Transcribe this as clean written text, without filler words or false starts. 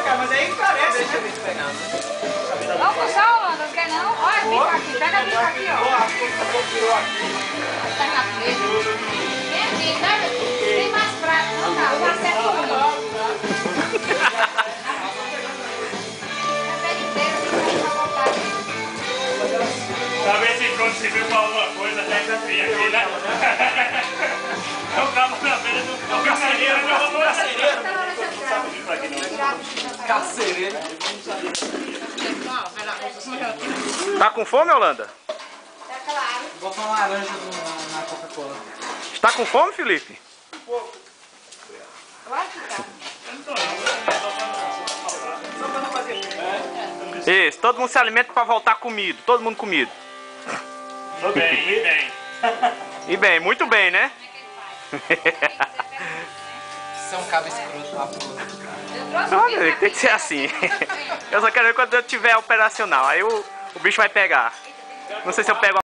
Cara, mas aí parece, né? Não, só, Holanda, não quer não? Olha a bica aqui, pega a bica aqui, ó. Tá na frente. Vem aqui, tá? Tem mais prato, não dá, eu acerto um. Talvez se pronto se viu pra alguma coisa, até desafio aqui, né? É o cabo na beira do carcereiro, não vou carcereiro. Carcereiro. Tá com fome, Holanda? Tá claro. Vou botar uma laranja na Coca-Cola. Está com fome, Felipe? Eu acho que tá. Só pra não fazer frio. Isso, todo mundo se alimenta pra voltar comido. Todo mundo comido. Tô bem, e bem. E bem, muito bem, né? Você é um cabo escroto lá, pô. Olha, tem que ser assim. Eu só quero ver quando eu tiver operacional. Aí o bicho vai pegar. Não sei se eu pego